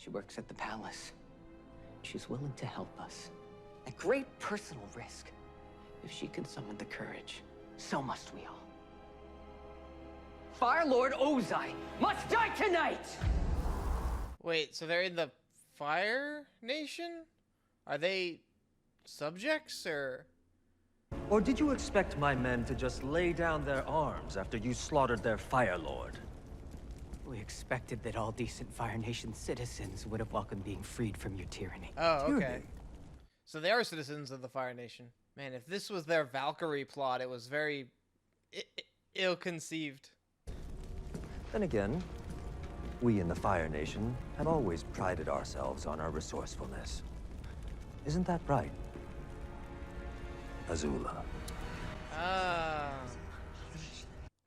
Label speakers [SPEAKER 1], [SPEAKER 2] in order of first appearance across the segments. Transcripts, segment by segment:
[SPEAKER 1] She works at the palace. She's willing to help us at great personal risk. If she can summon the courage, so must we all. Fire Lord Ozai must die tonight!
[SPEAKER 2] Wait, so they're in the Fire Nation? Are they subjects, or...?
[SPEAKER 3] Or did you expect my men to just lay down their arms after you slaughtered their Fire Lord?
[SPEAKER 1] We expected that all decent Fire Nation citizens would have welcomed being freed from your tyranny.
[SPEAKER 2] Oh, okay. So they are citizens of the Fire Nation. Man, if this was their Valkyrie plot, it was very ill-conceived.
[SPEAKER 3] Then again, we in the Fire Nation have always prided ourselves on our resourcefulness. Isn't that right, Azula?
[SPEAKER 2] I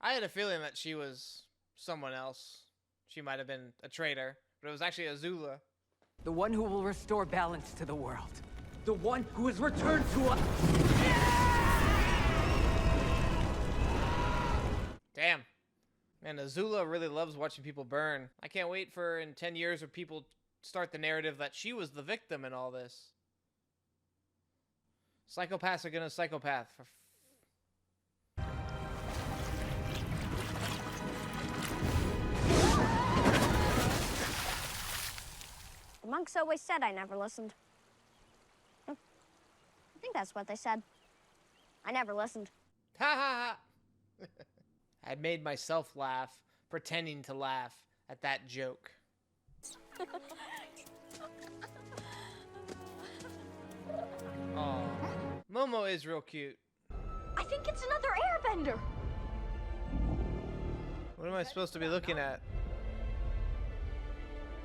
[SPEAKER 2] had a feeling that she was someone else. She might have been a traitor, but it was actually Azula.
[SPEAKER 1] The one who will restore balance to the world. The one who has returned to us.
[SPEAKER 2] Damn. Man, Azula really loves watching people burn. I can't wait for in 10 years where people start the narrative that she was the victim in all this. Psychopaths are gonna psychopath.
[SPEAKER 4] The monks always said I never listened. I think that's what they said. I never listened.
[SPEAKER 2] Ha ha ha! I made myself laugh, pretending to laugh at that joke. Oh, Momo is real cute.
[SPEAKER 4] I think it's another airbender.
[SPEAKER 2] What am I supposed to be looking at?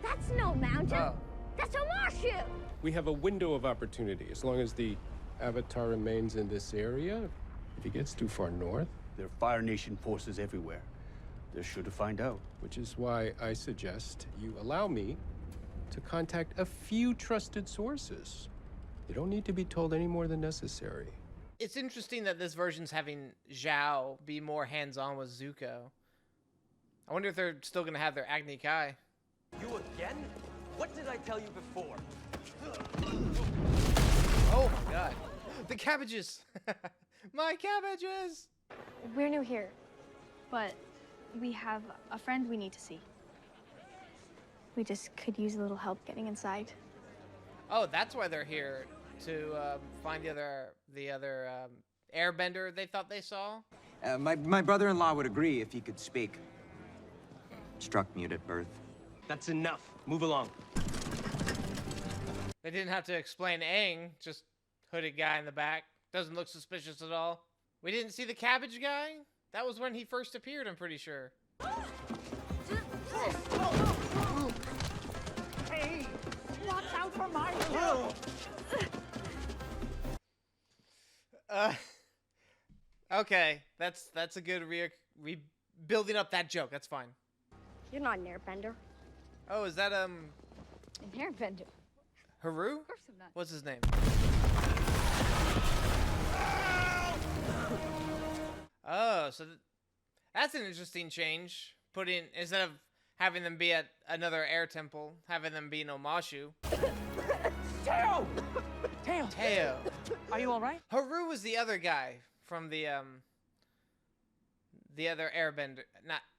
[SPEAKER 4] That's no mountain.
[SPEAKER 2] Oh.
[SPEAKER 4] That's a marshu.
[SPEAKER 5] We have a window of opportunity as long as the Avatar remains in this area. If he gets too far north,
[SPEAKER 6] There are Fire Nation forces everywhere. They're sure to find out.
[SPEAKER 5] which is why I suggest you allow me to contact a few trusted sources. You don't need to be told any more than necessary.
[SPEAKER 2] It's interesting that this version's having Zhao be more hands-on with Zuko. I wonder if they're still gonna have their Agni Kai.
[SPEAKER 3] You again? What did I tell you before?
[SPEAKER 2] Oh my god. The cabbages! My cabbages!
[SPEAKER 7] We're new here, but we have a friend we need to see. We just could use a little help getting inside.
[SPEAKER 2] Oh, that's why they're here, to find the other airbender they thought they saw.
[SPEAKER 8] My brother-in-law would agree if he could speak. Struck mute at birth.
[SPEAKER 3] That's enough. Move along.
[SPEAKER 2] They didn't have to explain Aang, just hooded guy in the back. Doesn't look suspicious at all. We didn't see the cabbage guy? That was when he first appeared, I'm pretty sure.
[SPEAKER 1] Hey! Watch out for my
[SPEAKER 2] Okay, that's a good building up that joke. That's fine.
[SPEAKER 4] You're not an airbender.
[SPEAKER 2] Oh, is that
[SPEAKER 7] An airbender.
[SPEAKER 2] Haru?
[SPEAKER 7] Of course I'm not.
[SPEAKER 2] What's his name? Oh, so that's an interesting change. Instead of having them be at another air temple, having them be in Omashu.
[SPEAKER 1] Teo! Teo!
[SPEAKER 2] Teo.
[SPEAKER 1] Are you alright?
[SPEAKER 2] Haru was the other guy from the other airbender.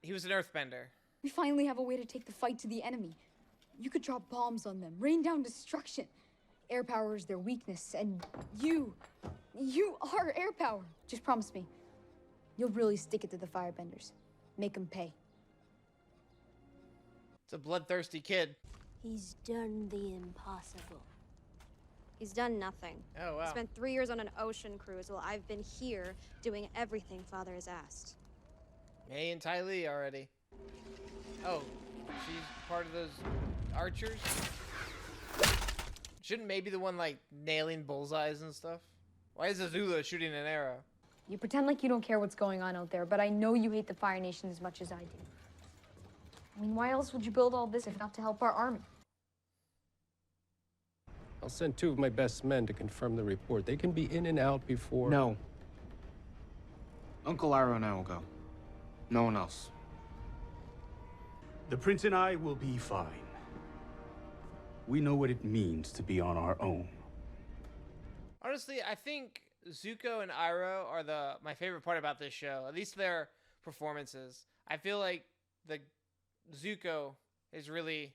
[SPEAKER 2] He was an earthbender.
[SPEAKER 9] We finally have a way to take the fight to the enemy. You could drop bombs on them, rain down destruction. Air power is their weakness, and you are air power. Just promise me, you'll really stick it to the firebenders. Make them pay.
[SPEAKER 2] It's a bloodthirsty kid.
[SPEAKER 4] He's done the impossible. He's done nothing.
[SPEAKER 2] Oh, wow.
[SPEAKER 4] He spent 3 years on an ocean cruise while I've been here doing everything Father has asked.
[SPEAKER 2] May and Ty Lee already. Oh, she's part of those archers? Shouldn't maybe the one, like, nailing bullseyes and stuff? Why is Azula shooting an arrow?
[SPEAKER 9] You pretend like you don't care what's going on out there, but I know you hate the Fire Nation as much as I do. I mean, why else would you build all this if not to help our army?
[SPEAKER 5] I'll send 2 of my best men to confirm the report. They can be in and out before...
[SPEAKER 8] No. Uncle Iroh and I will go. No one else.
[SPEAKER 6] The prince and I will be fine. We know what it means to be on our own.
[SPEAKER 2] Honestly, I think Zuko and Iroh are my favorite part about this show. At least their performances. I feel like the Zuko is really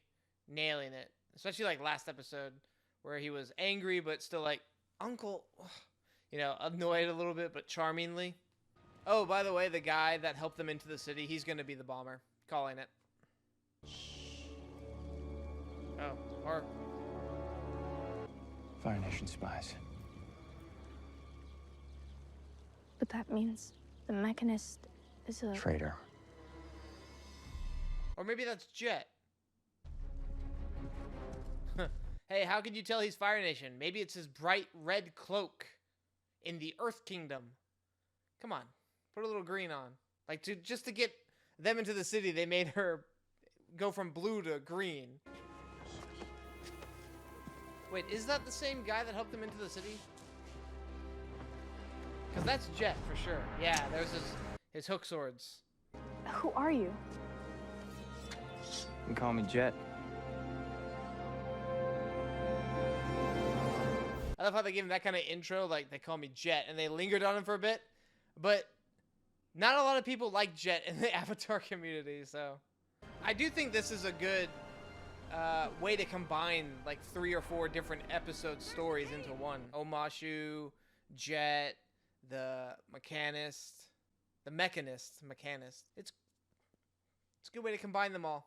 [SPEAKER 2] nailing it, especially like last episode where he was angry but still like Uncle, you know, annoyed a little bit but charmingly. Oh, by the way, the guy that helped them into the city, he's gonna be the bomber. Calling it. Oh, or
[SPEAKER 10] Fire Nation spies.
[SPEAKER 7] But that means the Mechanist is a...
[SPEAKER 10] Traitor.
[SPEAKER 2] or maybe that's Jet. Hey, how could you tell he's Fire Nation? Maybe it's his bright red cloak in the Earth Kingdom. Come on, put a little green on. Like, just to get them into the city, they made her go from blue to green. Wait, is that the same guy that helped them into the city? Because that's Jet for sure. Yeah, there's his hook swords.
[SPEAKER 7] Who are you?
[SPEAKER 10] You can call me Jet.
[SPEAKER 2] I love how they give him that kind of intro, like they call me Jet, and they lingered on him for a bit. But not a lot of people like Jet in the Avatar community, so I do think this is a good way to combine like 3 or 4 different episode stories into one. Omashu, Jet, the Mechanist. It's a good way to combine them all.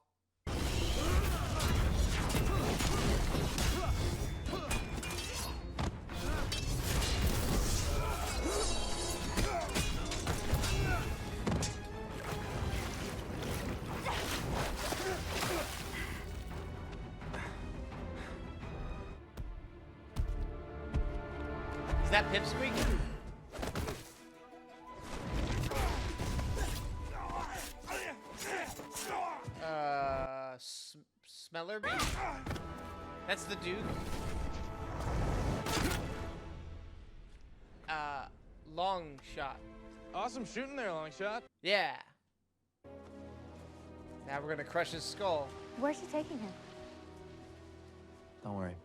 [SPEAKER 2] Is that Pipsqueak? Smellerbee? That's the Duke. Long shot.
[SPEAKER 10] Awesome shooting there, long shot.
[SPEAKER 2] Yeah. Now we're gonna crush his skull.
[SPEAKER 7] Where's he taking him?
[SPEAKER 10] Don't worry.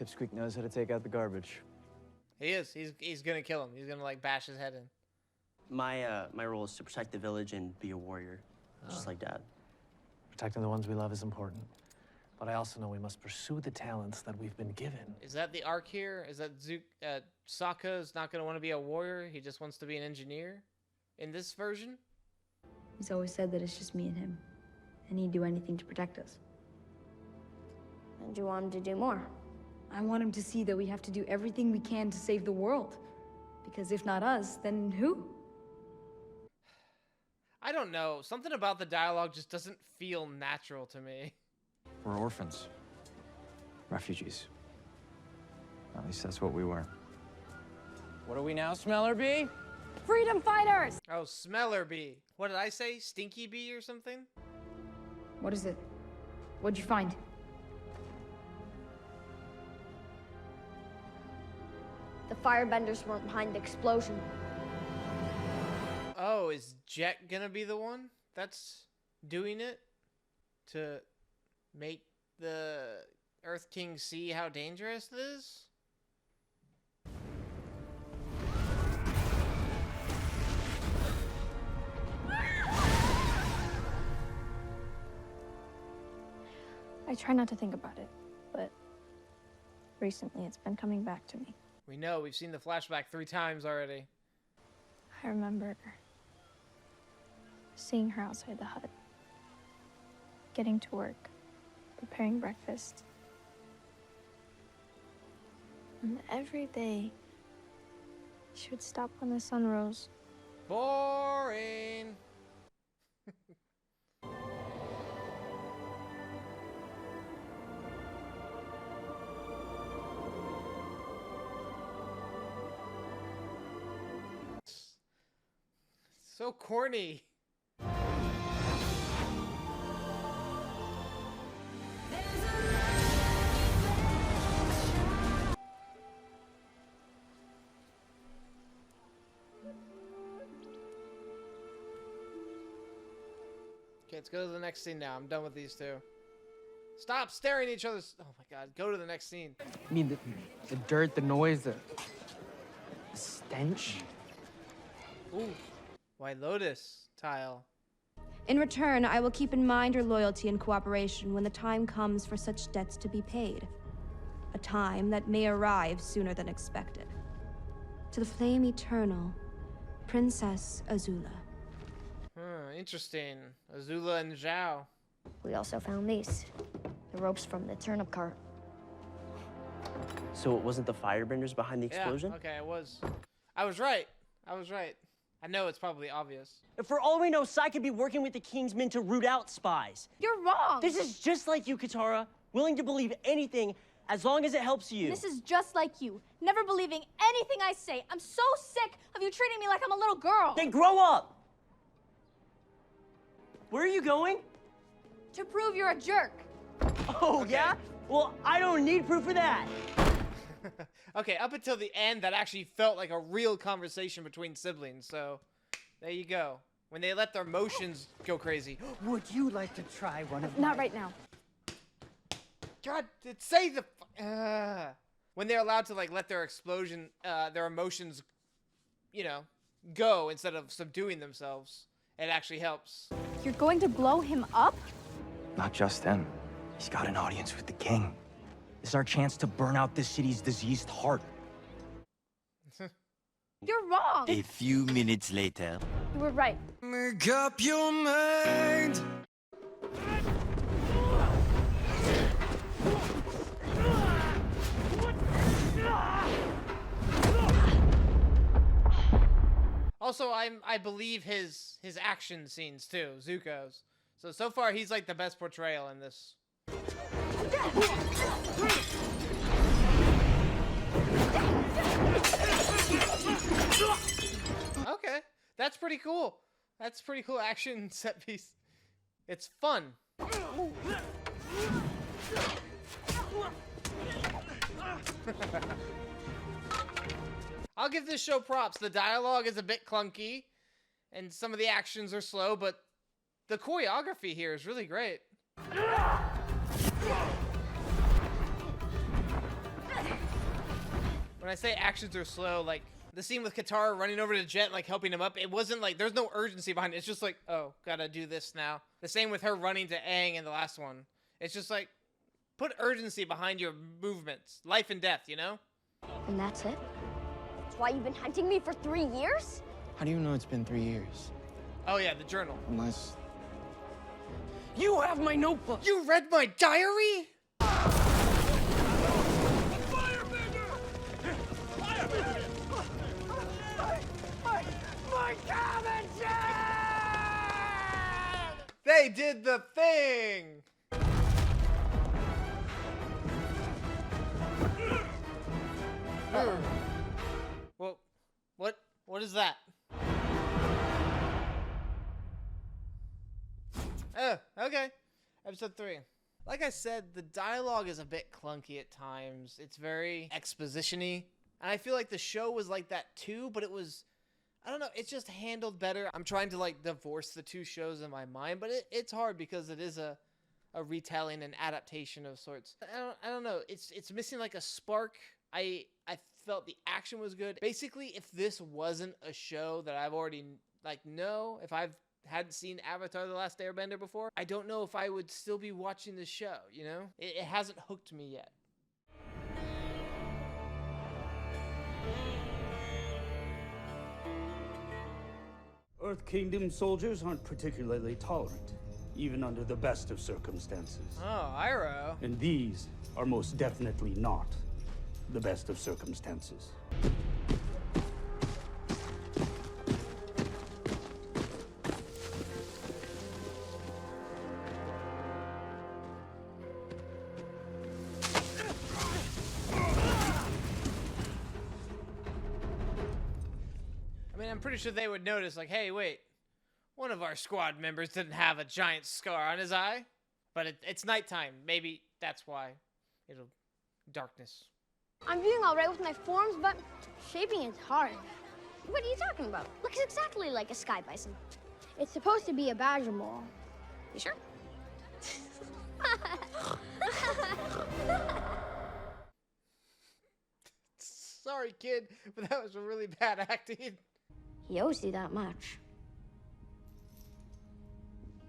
[SPEAKER 10] Pipsqueak knows how to take out the garbage.
[SPEAKER 2] He is. He's gonna kill him. He's gonna like bash his head in.
[SPEAKER 11] My role is to protect the village and be a warrior, just like Dad.
[SPEAKER 12] Protecting the ones we love is important. But I also know we must pursue the talents that we've been given.
[SPEAKER 2] Is that the arc here? Is that Sokka is not gonna want to be a warrior? He just wants to be an engineer in this version?
[SPEAKER 9] He's always said that it's just me and him, and he'd do anything to protect us.
[SPEAKER 4] And you want him to do more?
[SPEAKER 9] I want him to see that we have to do everything we can to save the world. Because if not us, then who?
[SPEAKER 2] I don't know. Something about the dialogue just doesn't feel natural to me.
[SPEAKER 10] We're orphans. Refugees. At least that's what we were. What are we now, Smellerbee?
[SPEAKER 4] Freedom fighters!
[SPEAKER 2] Oh, Smellerbee. What did I say? Stinky Bee or something?
[SPEAKER 9] What is it? What'd you find?
[SPEAKER 4] The firebenders weren't behind the explosion.
[SPEAKER 2] Oh, is Jet gonna be the one that's doing it? To make the Earth King see how dangerous it is?
[SPEAKER 7] I try not to think about it, but recently it's been coming back to me.
[SPEAKER 2] We know, we've seen the flashback 3 times already.
[SPEAKER 7] I remember seeing her outside the hut, getting to work, preparing breakfast. And every day, she would stop when the sun rose.
[SPEAKER 2] Boring! So corny. Okay, let's go to the next scene now. I'm done with these two. Stop staring at each other's. Oh my god, go to the next scene.
[SPEAKER 13] I mean, the dirt, the noise, the stench.
[SPEAKER 2] Ooh, White Lotus tile.
[SPEAKER 14] In return, I will keep in mind your loyalty and cooperation when the time comes for such debts to be paid. A time that may arrive sooner than expected. To the flame eternal, Princess Azula.
[SPEAKER 2] Interesting. Azula and Zhao.
[SPEAKER 4] We also found these. The ropes from the turnip cart.
[SPEAKER 11] So it wasn't the firebenders behind the explosion?
[SPEAKER 2] Yeah, okay, I was right. I was right. I know it's probably obvious.
[SPEAKER 11] For all we know, Sai could be working with the King's men to root out spies.
[SPEAKER 4] You're wrong!
[SPEAKER 11] This is just like you, Katara. Willing to believe anything as long as it helps you.
[SPEAKER 7] This is just like you, never believing anything I say. I'm so sick of you treating me like I'm a little girl.
[SPEAKER 11] Then grow up! Where are you going?
[SPEAKER 7] To prove you're a jerk.
[SPEAKER 11] Oh, okay. Yeah? Well, I don't need proof of that.
[SPEAKER 2] Okay, up until the end, that actually felt like a real conversation between siblings, so there you go. When they let their emotions go crazy.
[SPEAKER 15] Would you like to try one of
[SPEAKER 7] Not right now.
[SPEAKER 2] God, say the... when they're allowed to, like, let their explosion, their emotions, you know, go instead of subduing themselves, it actually helps.
[SPEAKER 7] You're going to blow him up?
[SPEAKER 10] Not just him. He's got an audience with the king. This is our chance to burn out this city's diseased heart.
[SPEAKER 7] You're wrong.
[SPEAKER 16] A few minutes later.
[SPEAKER 7] You were right.
[SPEAKER 16] Make up your mind.
[SPEAKER 2] Also, I believe his action scenes too, Zuko's. So far he's like the best portrayal in this. Okay, that's pretty cool. That's pretty cool action set piece. It's fun. I'll give this show props. The dialogue is a bit clunky, and some of the actions are slow, but the choreography here is really great. When I say actions are slow, like the scene with Katara running over to Jet, like helping him up, it wasn't like, there's no urgency behind it. It's just like, oh, gotta do this now. The same with her running to Aang in the last one. It's just like, put urgency behind your movements. Life and death, you know?
[SPEAKER 4] And that's it? That's why you've been hunting me for 3 years?
[SPEAKER 13] How do you know it's been 3 years?
[SPEAKER 2] Oh yeah, the journal.
[SPEAKER 13] Unless... You have my notebook!
[SPEAKER 2] You read my diary?
[SPEAKER 15] My commentary!
[SPEAKER 2] They did the thing! Well, what is that? Oh, okay. Episode 3. Like I said, the dialogue is a bit clunky at times. It's very exposition-y. And I feel like the show was like that too, but it was, I don't know, it's just handled better. I'm trying to like divorce the two shows in my mind, but it's hard because it is a retelling and adaptation of sorts. I don't know. It's missing like a spark. I felt the action was good. Basically, if this wasn't a show that I've already if I hadn't seen Avatar: The Last Airbender before, I don't know if I would still be watching this show, you know? It hasn't hooked me yet.
[SPEAKER 6] Earth Kingdom soldiers aren't particularly tolerant, even under the best of circumstances.
[SPEAKER 2] Oh, Iroh.
[SPEAKER 6] And these are most definitely not the best of circumstances.
[SPEAKER 2] I mean, I'm pretty sure they would notice, like, hey, wait, one of our squad members didn't have a giant scar on his eye. But it's nighttime. Maybe that's why. Darkness.
[SPEAKER 4] I'm doing all right with my forms, but shaping is hard. What are you talking about? Looks exactly like a sky bison. It's supposed to be a badger mole. You sure?
[SPEAKER 2] Sorry, kid, but that was really bad acting.
[SPEAKER 4] He owes you that much.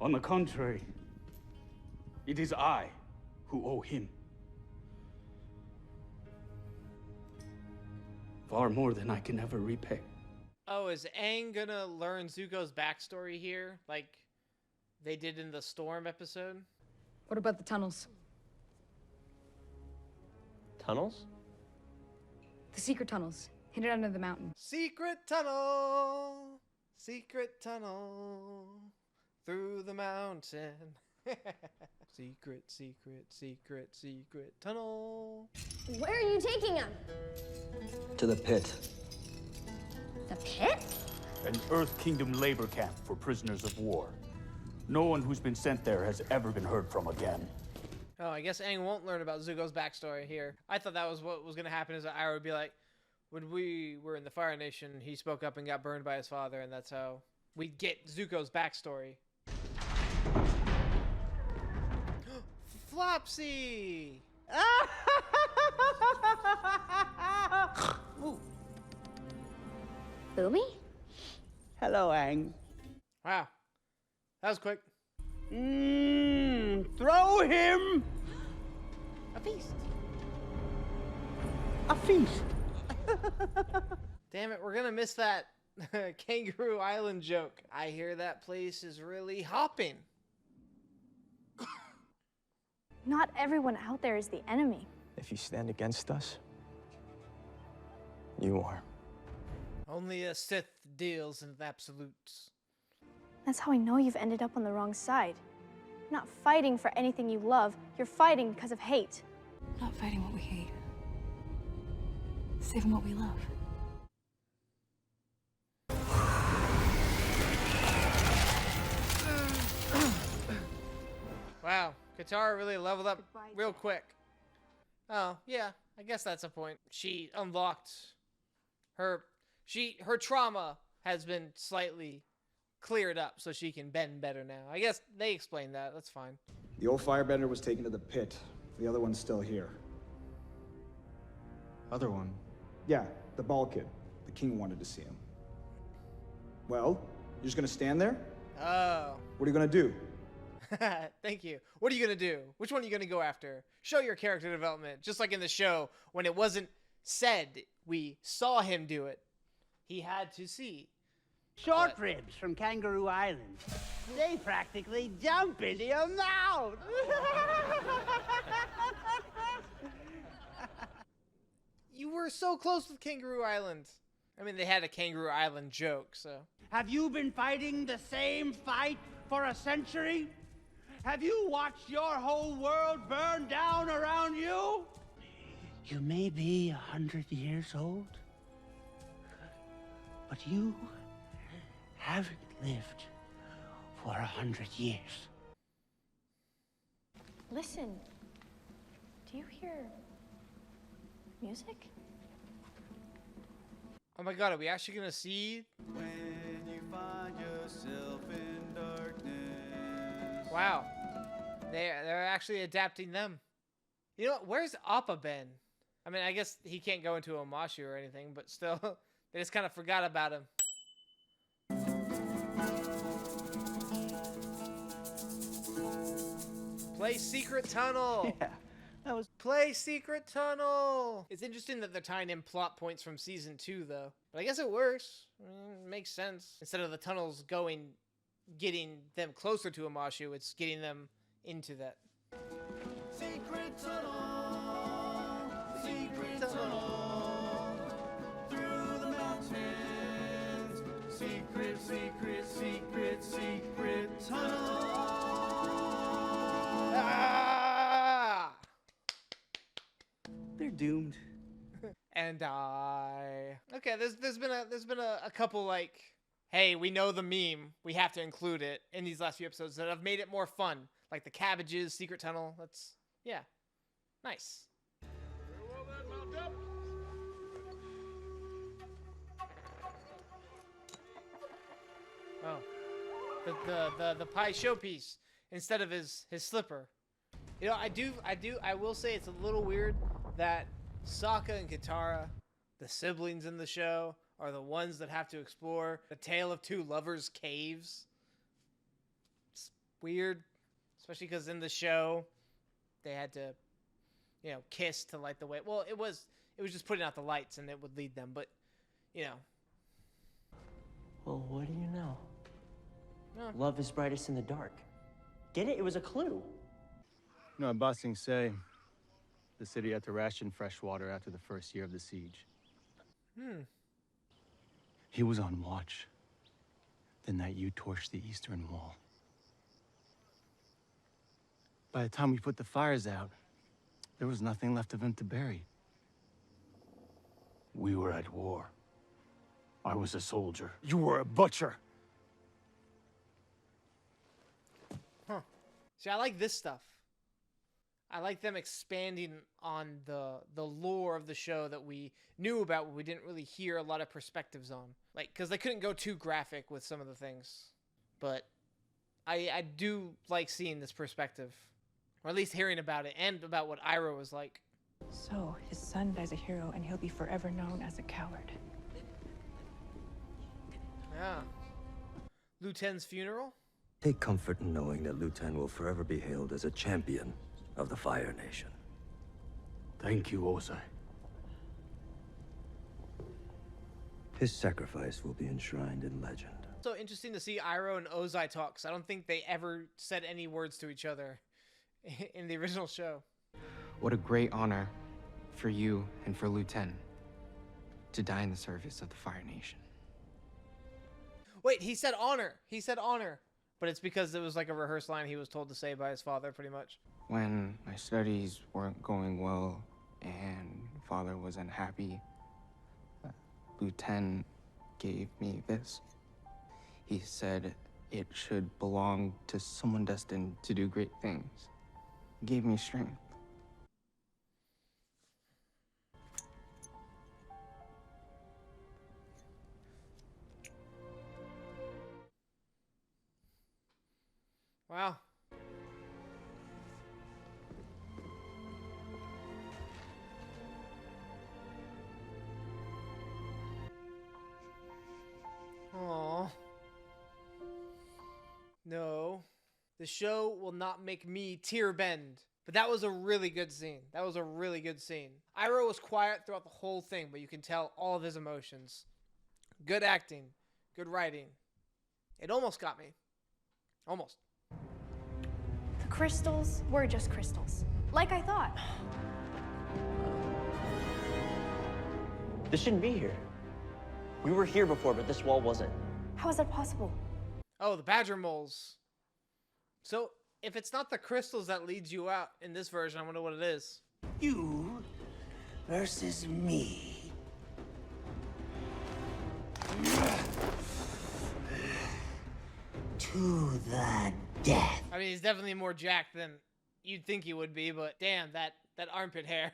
[SPEAKER 6] On the contrary, it is I who owe him. Far more than I can ever repay.
[SPEAKER 2] Oh, is Aang gonna learn Zuko's backstory here, like they did in the Storm episode?
[SPEAKER 9] What about the tunnels?
[SPEAKER 17] Tunnels?
[SPEAKER 9] The secret tunnels, hidden under the mountain.
[SPEAKER 2] Secret tunnel through the mountain. Secret, secret, secret, secret tunnel.
[SPEAKER 4] Where are you taking him?
[SPEAKER 3] To the pit.
[SPEAKER 4] The pit?
[SPEAKER 6] An Earth Kingdom labor camp for prisoners of war. No one who's been sent there has ever been heard from again.
[SPEAKER 2] Oh, I guess Aang won't learn about Zuko's backstory here. I thought that was what was going to happen, is that Iroh would be like, when we were in the Fire Nation, he spoke up and got burned by his father, and that's how we get Zuko's backstory. Flopsy!
[SPEAKER 4] Boomy?
[SPEAKER 18] Hello, Aang.
[SPEAKER 2] Wow. That was quick.
[SPEAKER 18] Throw him!
[SPEAKER 2] A feast.
[SPEAKER 18] A feast.
[SPEAKER 2] Damn it, we're gonna miss that Kangaroo Island joke. I hear that place is really hopping.
[SPEAKER 7] Not everyone out there is the enemy.
[SPEAKER 10] If you stand against us, you are.
[SPEAKER 2] Only a Sith deals in absolutes.
[SPEAKER 7] That's how I know you've ended up on the wrong side. You're not fighting for anything you love. You're fighting because of hate.
[SPEAKER 9] Not fighting what we hate. Saving what we love.
[SPEAKER 2] Wow, Katara really leveled up real quick. Oh, yeah, I guess that's a point. She unlocked her trauma has been slightly cleared up so she can bend better now. I guess they explained that. That's fine.
[SPEAKER 19] The old firebender was taken to the pit. The other one's still here.
[SPEAKER 8] Other one?
[SPEAKER 19] Yeah, the bald kid. The king wanted to see him. Well, you're just gonna stand there?
[SPEAKER 2] Oh.
[SPEAKER 19] What are you gonna do?
[SPEAKER 2] Thank you. What are you gonna do? Which one are you gonna go after? Show your character development. Just like in the show, when it wasn't said, we saw him do it. He had to see.
[SPEAKER 18] Short ribs from Kangaroo Island. They practically jump into your mouth.
[SPEAKER 2] You were so close with Kangaroo Island. I mean, they had a Kangaroo Island joke, so.
[SPEAKER 18] Have you been fighting the same fight for a century? Have you watched your whole world burn down around you? You may be 100 years old, but you haven't lived for 100 years.
[SPEAKER 7] Listen. Do you hear music?
[SPEAKER 2] Oh my god, are we actually gonna see?
[SPEAKER 16] When you find yourself in darkness.
[SPEAKER 2] Wow. They're actually adapting them. You know what? Where's Appa been? I mean, I guess he can't go into Omashu or anything, but still, they just kind of forgot about him. Play Secret Tunnel.
[SPEAKER 18] Yeah, that was.
[SPEAKER 2] Play Secret Tunnel. It's interesting that they're tying in plot points from season 2, though. But I guess it works. I mean, it makes sense. Instead of the tunnels getting them closer to Omashu, it's getting them into that.
[SPEAKER 16] Secret tunnel, secret tunnel, through the mountains. Secret, secret, secret, secret tunnel.
[SPEAKER 2] Ah!
[SPEAKER 18] They're doomed.
[SPEAKER 2] And die. Okay, there's been a couple like, hey, we know the meme, we have to include it in these last few episodes that have made it more fun. Like the cabbages, Secret Tunnel. That's, yeah, nice. Oh, the pie showpiece instead of his slipper. You know, I will say it's a little weird that Sokka and Katara, the siblings in the show, are the ones that have to explore the Tale of Two Lovers caves. It's weird, especially because in the show, they had to, you know, kiss to light the way. Well, it was just putting out the lights and it would lead them, but, you know.
[SPEAKER 11] Well, what do you know?
[SPEAKER 2] No.
[SPEAKER 11] Love is brightest in the dark. Get it? It was a clue.
[SPEAKER 17] No, Basing say the city had to ration fresh water after the first year of the siege. He was on watch the night you torched the Eastern Wall. By the time we put the fires out, there was nothing left of him to bury.
[SPEAKER 6] We were at war. I was a soldier. You were a butcher.
[SPEAKER 2] Huh. See, I like this stuff. I like them expanding on the lore of the show that we knew about, but we didn't really hear a lot of perspectives on. Like, because they couldn't go too graphic with some of the things. But I do like seeing this perspective. Or at least hearing about it, and about what Iroh was like.
[SPEAKER 20] So, his son dies a hero, and he'll be forever known as a coward.
[SPEAKER 2] Yeah. Lu Ten's funeral?
[SPEAKER 3] Take comfort in knowing that Lu Ten will forever be hailed as a champion of the Fire Nation.
[SPEAKER 6] Thank you, Ozai.
[SPEAKER 3] His sacrifice will be enshrined in legend.
[SPEAKER 2] So interesting to see Iroh and Ozai talk, 'cause I don't think they ever said any words to each other in the original show.
[SPEAKER 10] What a great honor for you and for Lu Ten to die in the service of the Fire Nation.
[SPEAKER 2] Wait, he said honor. He said honor. But it's because it was like a rehearsed line he was told to say by his father, pretty much.
[SPEAKER 10] When my studies weren't going well and father was unhappy, Lu Ten gave me this. He said it should belong to someone destined to do great things. He gave me strength.
[SPEAKER 2] Wow. Aww. No. The show will not make me tear bend. But that was a really good scene. That was a really good scene. Iroh was quiet throughout the whole thing, but you can tell all of his emotions. Good acting. Good writing. It almost got me. Almost.
[SPEAKER 7] The crystals were just crystals. Like I thought.
[SPEAKER 11] This shouldn't be here. We were here before, but this wall wasn't.
[SPEAKER 7] How is that possible?
[SPEAKER 2] Oh, the badger moles. So, if it's not the crystals that leads you out in this version, I wonder what it is.
[SPEAKER 18] You versus me. To the death.
[SPEAKER 2] I mean, he's definitely more jacked than you'd think he would be, but damn, that armpit hair.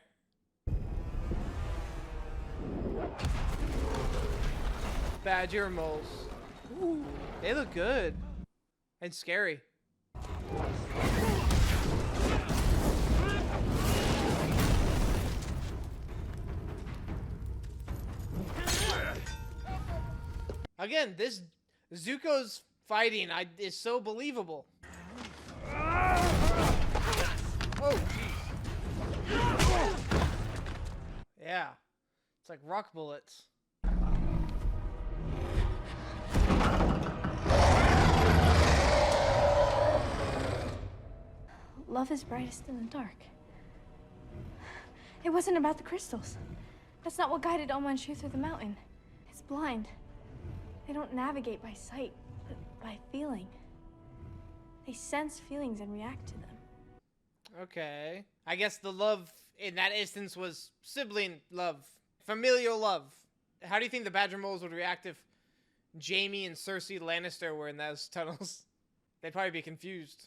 [SPEAKER 2] Badger moles. Ooh, they look good. And scary. Again, this Zuko's fighting is so believable. Oh, jeez. Yeah. It's like rock bullets.
[SPEAKER 7] Love is brightest in the dark. It wasn't about the crystals. That's not what guided Oma and Shu through the mountain. It's blind. They don't navigate by sight, but by feeling. They sense feelings and react to them.
[SPEAKER 2] Okay. I guess the love in that instance was sibling love, familial love. How do you think the Badger Moles would react if Jaime and Cersei Lannister were in those tunnels? They'd probably be confused.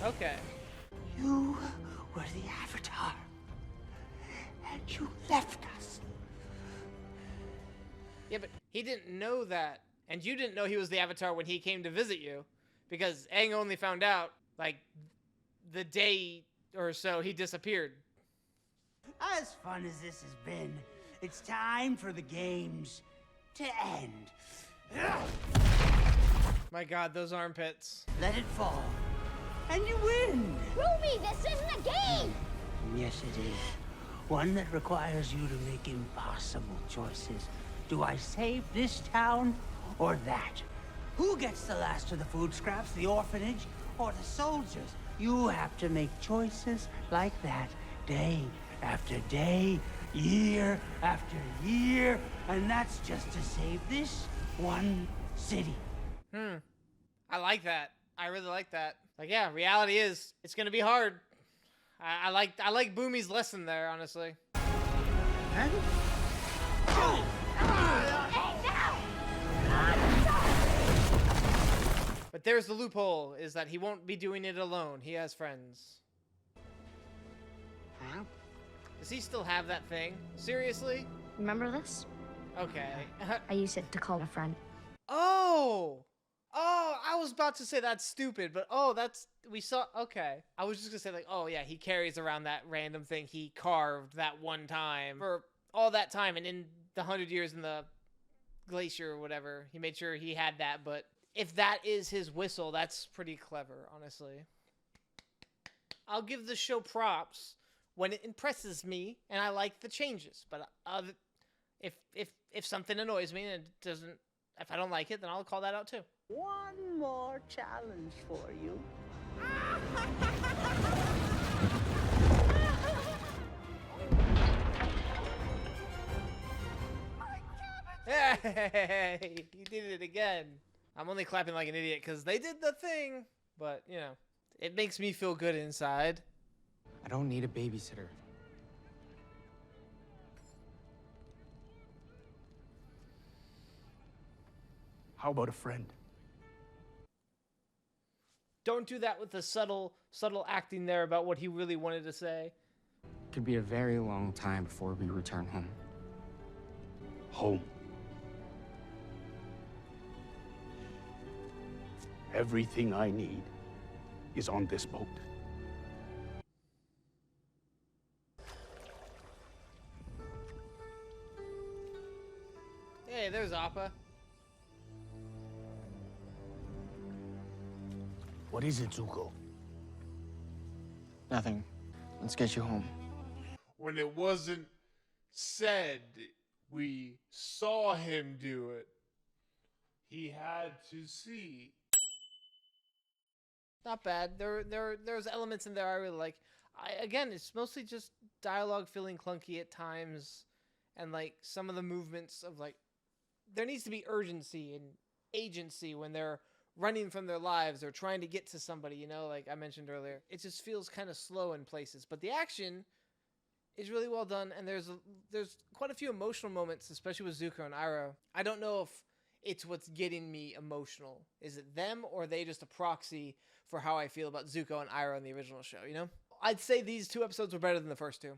[SPEAKER 2] Okay.
[SPEAKER 18] You were the Avatar, and you left us.
[SPEAKER 2] Yeah, but he didn't know that. And you didn't know he was the Avatar when he came to visit you. because Aang only found out like the day or so he disappeared.
[SPEAKER 18] As fun as this has been, it's time for the games to end.
[SPEAKER 2] My God, those armpits.
[SPEAKER 18] Let it fall, and you win.
[SPEAKER 4] Ruby, this isn't a game!
[SPEAKER 18] Yes, it is. One that requires you to make impossible choices. Do I save this town or that? Who gets the last of the food scraps, the orphanage, or the soldiers? You have to make choices like that day after day, year after year, and that's just to save this one city.
[SPEAKER 2] I like that. I really like that. Like, yeah, reality is it's gonna be hard. I like Boomy's lesson there, honestly. But there's the loophole, is that he won't be doing it alone. He has friends.
[SPEAKER 4] Huh?
[SPEAKER 2] Does he still have that thing? Seriously?
[SPEAKER 4] Remember this?
[SPEAKER 2] Okay.
[SPEAKER 4] I use it to call a friend.
[SPEAKER 2] Oh! Oh, I was about to say that's stupid, but we saw, okay. I was just gonna say like, oh yeah, he carries around that random thing he carved that one time for all that time, and in the 100 years in the glacier or whatever, he made sure he had that, but if that is his whistle, that's pretty clever, honestly. I'll give the show props when it impresses me, and I like the changes, but if something annoys me and it doesn't, if I don't like it, then I'll call that out too.
[SPEAKER 18] One more challenge for you.
[SPEAKER 2] Hey, you did it again. I'm only clapping like an idiot because they did the thing, but you know, it makes me feel good inside.
[SPEAKER 10] I don't need a babysitter.
[SPEAKER 6] How about a friend?
[SPEAKER 2] Don't do that with the subtle acting there about what he really wanted to say.
[SPEAKER 10] Could be a very long time before we return home.
[SPEAKER 6] Home. Everything I need is on this boat.
[SPEAKER 2] Hey, there's Appa.
[SPEAKER 6] What is it, Zuko?
[SPEAKER 10] Nothing. Let's get you home.
[SPEAKER 21] When it wasn't said, we saw him do it. He had to see.
[SPEAKER 2] Not bad. There's elements in there I really like. Again, it's mostly just dialogue feeling clunky at times, and like some of the movements of like, there needs to be urgency and agency when they're running from their lives or trying to get to somebody, you know, like I mentioned earlier. It just feels kind of slow in places, but the action is really well done, and there's quite a few emotional moments, especially with Zuko and Iroh. I don't know if it's what's getting me emotional. Is it them, or are they just a proxy for how I feel about Zuko and Iroh in the original show, you know? I'd say these two episodes were better than the first two.